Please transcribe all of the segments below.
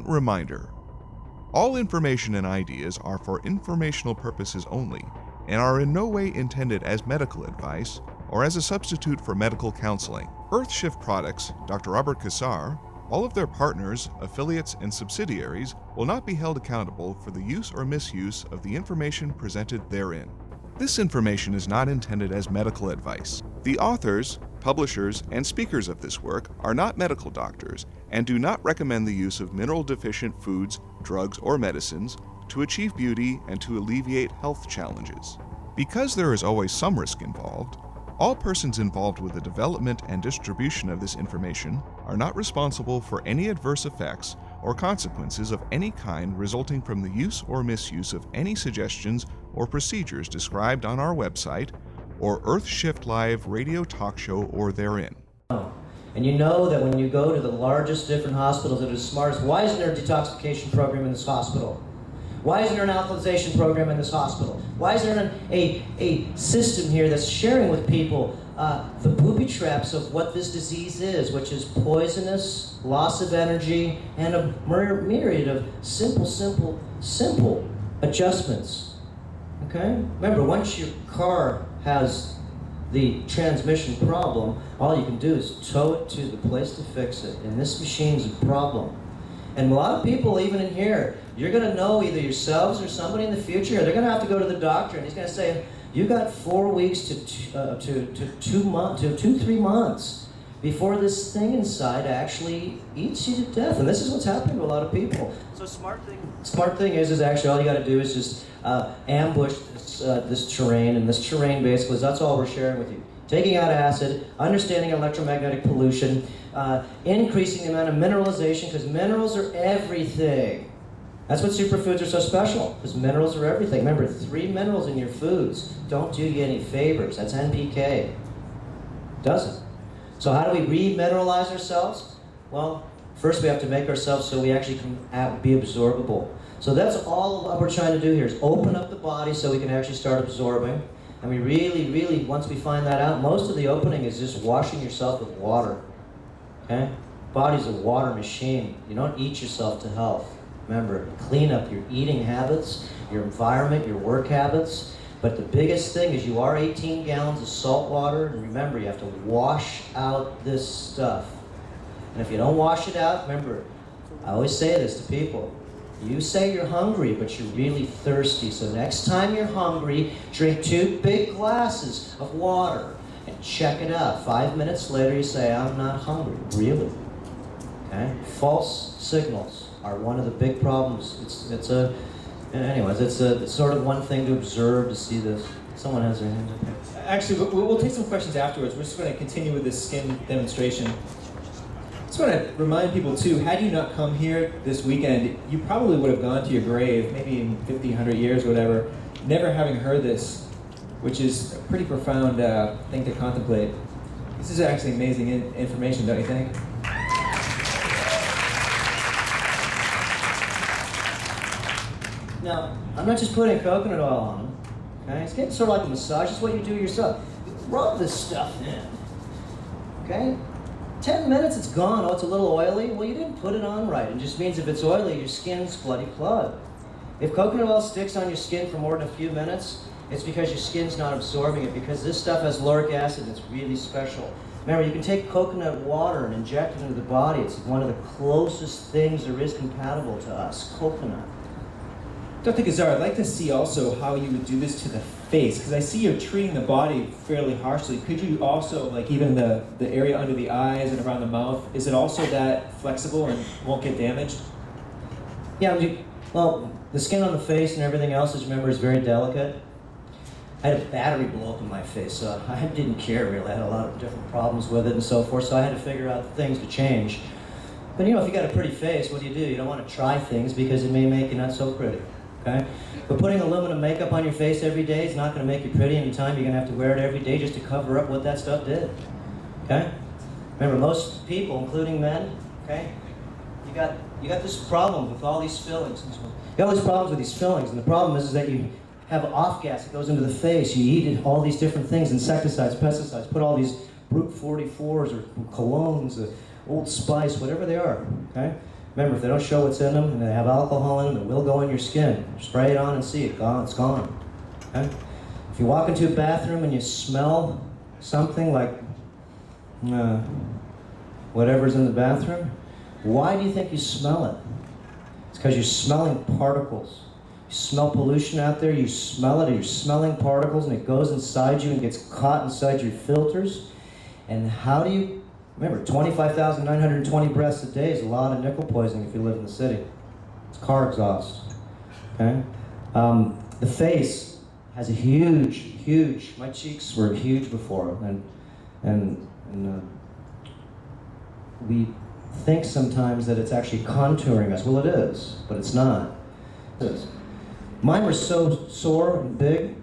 important reminder. All information and ideas are for informational purposes only and are in no way intended as medical advice or as a substitute for medical counseling. Earthshift Products, Dr. Robert Cassar, all of their partners, affiliates, and subsidiaries will not be held accountable for the use or misuse of the information presented therein. This information is not intended as medical advice. The authors, publishers, and speakers of this work are not medical doctors and do not recommend the use of mineral-deficient foods, drugs, or medicines to achieve beauty and to alleviate health challenges. Because there is always some risk involved, all persons involved with the development and distribution of this information are not responsible for any adverse effects or consequences of any kind resulting from the use or misuse of any suggestions or procedures described on our website or Earthshift Live radio talk show or therein. And you know that when you go to the largest different hospitals that are the smartest, why isn't there a detoxification program in this hospital? Why isn't there an alkalization program in this hospital? Why is there a system here that's sharing with people the booby traps of what this disease is, which is poisonous, loss of energy, and a myriad of simple adjustments? Okay? Remember, once your car has the transmission problem, all you can do is tow it to the place to fix it. And this machine's a problem. And a lot of people, even in here, you're going to know either yourselves or somebody in the future, they're going to have to go to the doctor, and he's going to say, you got 4 weeks to 3 months before this thing inside actually eats you to death. And this is what's happening to a lot of people. So smart thing is actually all you got to do is just ambush this terrain, and this terrain basically is that's all we're sharing with you. Taking out acid, understanding electromagnetic pollution, increasing the amount of mineralization, because minerals are everything. That's what superfoods are so special, because minerals are everything. Remember, 3 minerals in your foods don't do you any favors. That's NPK. Doesn't. So how do we remineralize ourselves? Well, first we have to make ourselves so we actually can be absorbable. So that's all what we're trying to do here, is open up the body so we can actually start absorbing. And we really, once we find that out, most of the opening is just washing yourself with water. Okay? Body's a water machine. You don't eat yourself to health. Remember, clean up your eating habits, your environment, your work habits. But the biggest thing is you are 18 gallons of salt water, and remember, you have to wash out this stuff. And if you don't wash it out, remember, I always say this to people, you say you're hungry, but you're really thirsty. So next time you're hungry, drink 2 big glasses of water and check it out. 5 minutes later, you say, I'm not hungry, really. Okay? False signals are one of the big problems. It's sort of one thing to observe, to see this. Someone has their hand up here. Actually, we'll take some questions afterwards. We're just going to continue with this skin demonstration. I just want to remind people too, had you not come here this weekend, you probably would have gone to your grave, maybe in 50, 100 years or whatever, never having heard this, which is a pretty profound thing to contemplate. This is actually amazing information, don't you think? Now, I'm not just putting coconut oil on them, okay? It's getting sort of like a massage. It's what you do yourself. Rub this stuff in, okay? 10 minutes, it's gone. Oh, it's a little oily. Well, you didn't put it on right. It just means if it's oily, your skin's bloody plugged. If coconut oil sticks on your skin for more than a few minutes, it's because your skin's not absorbing it, because this stuff has lauric acid that's really special. Remember, you can take coconut water and inject it into the body. It's one of the closest things there is compatible to us, coconut. Dr. Cassar, I'd like to see also how you would do this to the face, because I see you're treating the body fairly harshly. Could you also, like even the area under the eyes and around the mouth, is it also that flexible and won't get damaged? Yeah, well, the skin on the face and everything else, remember, is very delicate. I had a battery blow up in my face, so I didn't care really. I had a lot of different problems with it and so forth, so I had to figure out things to change. But you know, if you got a pretty face, what do? You don't want to try things because it may make you not so pretty. Okay? But putting aluminum makeup on your face every day is not going to make you pretty anytime. You're going to have to wear it every day just to cover up what that stuff did. Okay? Remember, most people, including men, okay, you got this problem with all these fillings. You got all these problems with these fillings, and the problem is that you have off gas that goes into the face. You eat all these different things, insecticides, pesticides, put all these Brute 44s or colognes, Old Spice, whatever they are. Okay? Remember, if they don't show what's in them and they have alcohol in them, it will go in your skin. Spray it on and see it. Gone. It's gone. Okay? If you walk into a bathroom and you smell something like whatever's in the bathroom, why do you think you smell it? It's because you're smelling particles. You smell pollution out there, you smell it, or you're smelling particles, and it goes inside you and gets caught inside your filters. And how do you, remember, 25,920 breaths a day is a lot of nickel poisoning if you live in the city. It's car exhaust. Okay? The face has a huge, my cheeks were huge before, and we think sometimes that it's actually contouring us. Well, it is, but it's not. It is. Mine were so sore and big.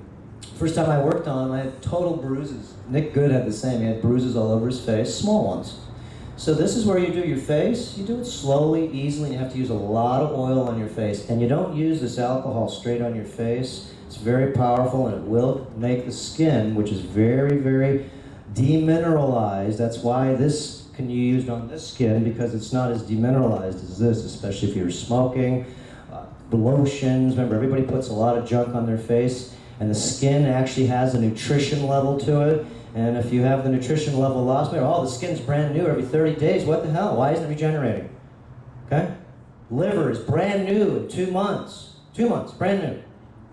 First time I worked on them, I had total bruises. Nick Good had the same. He had bruises all over his face, small ones. So this is where you do your face. You do it slowly, easily, and you have to use a lot of oil on your face. And you don't use this alcohol straight on your face. It's very powerful, and it will make the skin, which is very, very demineralized. That's why this can be used on this skin, because it's not as demineralized as this, especially if you're smoking. The lotions, remember, everybody puts a lot of junk on their face, and the skin actually has a nutrition level to it. And if you have the nutrition level lost, remember, the skin's brand new every 30 days. What the hell? Why isn't it regenerating? Okay? Liver is brand new in 2 months. 2 months, brand new.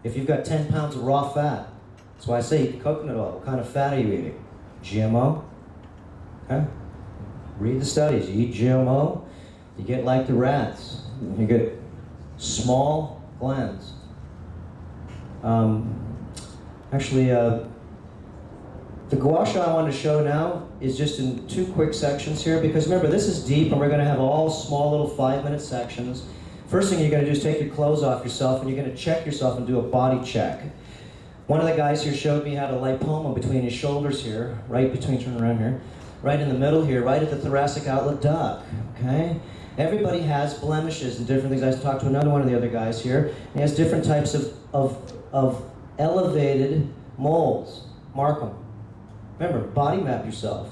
If you've got 10 pounds of raw fat. That's why I say eat coconut oil. What kind of fat are you eating? GMO? Okay? Read the studies. You eat GMO, you get like the rats. You get small glands. The guasha I want to show now is just in 2 quick sections here, because remember, this is deep and we're going to have all small little 5-minute sections. First thing you're going to do is take your clothes off yourself, and you're going to check yourself and do a body check. One of the guys here showed me how to lipoma between his shoulders here, right between, turn around here, right in the middle here, right at the thoracic outlet duct, okay? Everybody has blemishes and different things. I talked to another one of the other guys here. He has different types of elevated moles. Mark them. Remember, body map yourself,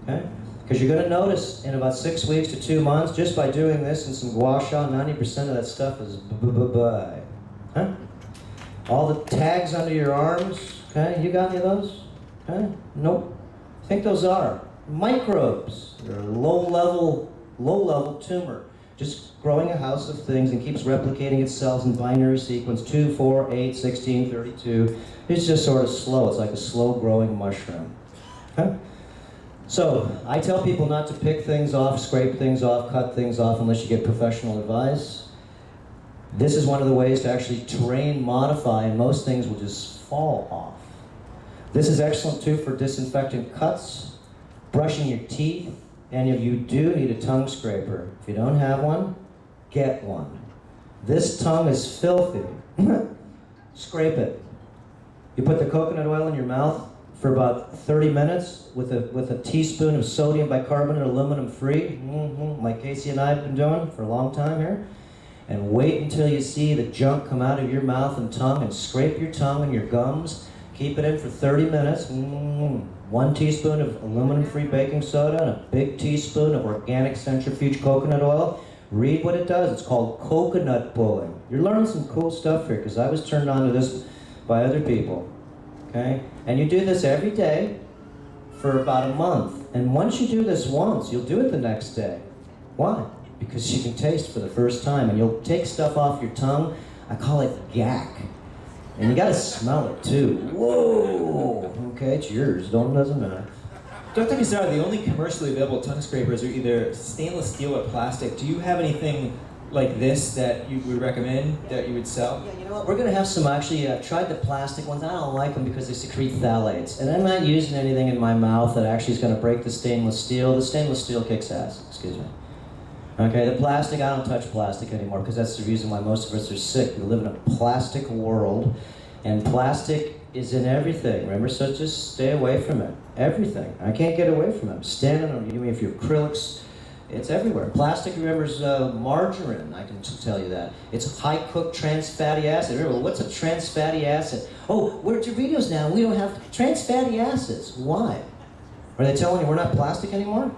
okay? Because you're going to notice in about 6 weeks to 2 months, just by doing this and some guasha, 90% of that stuff is bye. Huh? All the tags under your arms, okay? You got any of those? Okay? Nope. I think those are microbes. They're a low-level tumor, just growing a house of things and keeps replicating its cells in binary sequence 2, 4, 8, 16, 32. It's just sort of slow. It's like a slow-growing mushroom. Okay? So I tell people not to pick things off, scrape things off, cut things off unless you get professional advice. This is one of the ways to actually terrain modify, and most things will just fall off. This is excellent too for disinfecting cuts, brushing your teeth. Any of you do need a tongue scraper. If you don't have one, get one. This tongue is filthy. Scrape it. You put the coconut oil in your mouth for about 30 minutes with a teaspoon of sodium bicarbonate, aluminum free, like Casey and I have been doing for a long time here. And wait until you see the junk come out of your mouth and tongue, and scrape your tongue and your gums. Keep it in for 30 minutes. 1 teaspoon of aluminum-free baking soda and a big teaspoon of organic centrifuge coconut oil. Read what it does. It's called coconut pulling. You're learning some cool stuff here, because I was turned on to this by other people. Okay? And you do this every day for about a month. And once you do this once, you'll do it the next day. Why? Because you can taste for the first time, and you'll take stuff off your tongue. I call it gack. And you gotta smell it too. Whoa! Okay, it's yours. Doesn't matter. Dr. Cassar, the only commercially available tongue scrapers are either stainless steel or plastic. Do you have anything like this that you would recommend, that you would sell? Yeah, you know what? We're gonna have some, actually, I've tried the plastic ones. I don't like them because they secrete phthalates. And I'm not using anything in my mouth that actually is gonna break the stainless steel. The stainless steel kicks ass, excuse me. Okay, the plastic, I don't touch plastic anymore, because that's the reason why most of us are sick. We live in a plastic world, and plastic is in everything, remember? So just stay away from it. Everything. I can't get away from it. I'm standing on it. If you have acrylics, it's everywhere. Plastic, remember, is margarine, I can tell you that. It's high-cooked trans fatty acid. Remember, what's a trans fatty acid? Oh, we're at Doritos now, we don't have trans fatty acids. Why? Are they telling you we're not plastic anymore?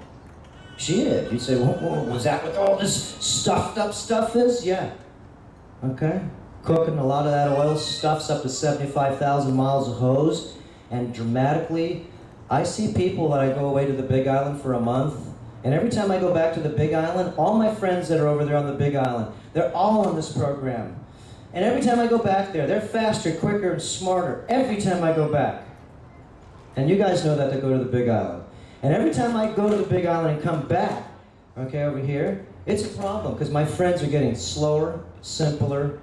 She did. You'd say, whoa, was that what all this stuffed up stuff is? Yeah. Okay. Cooking a lot of that oil stuffs up to 75,000 miles of hose, and dramatically, I see people that I go away to the Big Island for a month, and every time I go back to the Big Island, all my friends that are over there on the Big Island, they're all on this program. And every time I go back there, they're faster, quicker, and smarter every time I go back. And you guys know that to go to the Big Island. And every time I go to the Big Island and come back, okay, over here, it's a problem because my friends are getting slower, simpler,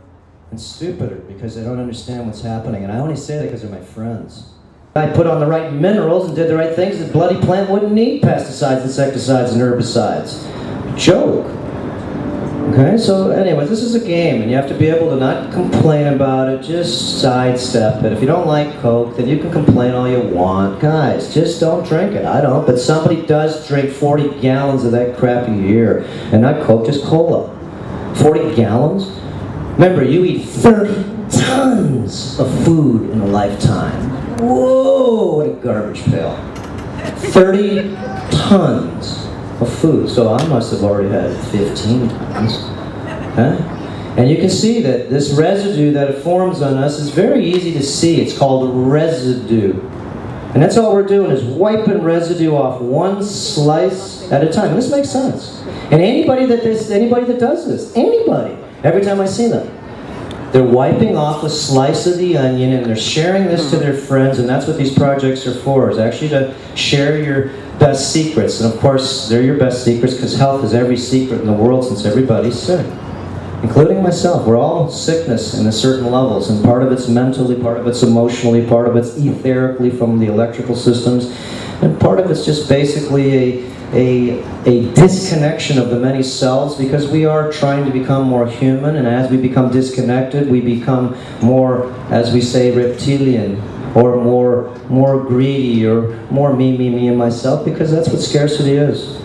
and stupider because they don't understand what's happening. And I only say that because they're my friends. I put on the right minerals and did the right things, the bloody plant wouldn't need pesticides, insecticides, and herbicides. Joke. Okay, so anyways, this is a game, and you have to be able to not complain about it, just sidestep it. If you don't like Coke, then you can complain all you want. Guys, just don't drink it. I don't, but somebody does drink 40 gallons of that crap a year. And not Coke, just cola. 40 gallons? Remember, you eat 30 tons of food in a lifetime. Whoa, what a garbage pail. 30 tons of food. So I must have already had 15 tons. Huh? And you can see that this residue that it forms on us is very easy to see. It's called residue. And that's all we're doing is wiping residue off one slice at a time. And this makes sense. And anybody that does this, anybody, every time I see them, they're wiping off a slice of the onion and they're sharing this to their friends, and that's what these projects are for, is actually to share your best secrets. And of course, they're your best secrets because health is every secret in the world since everybody's sick, including myself. We're all sickness in a certain levels, and part of it's mentally, part of it's emotionally, part of it's etherically from the electrical systems, and part of it's just basically a disconnection of the many selves, because we are trying to become more human, and as we become disconnected, we become more, as we say, reptilian, or more greedy, or more me, and myself, because that's what scarcity is.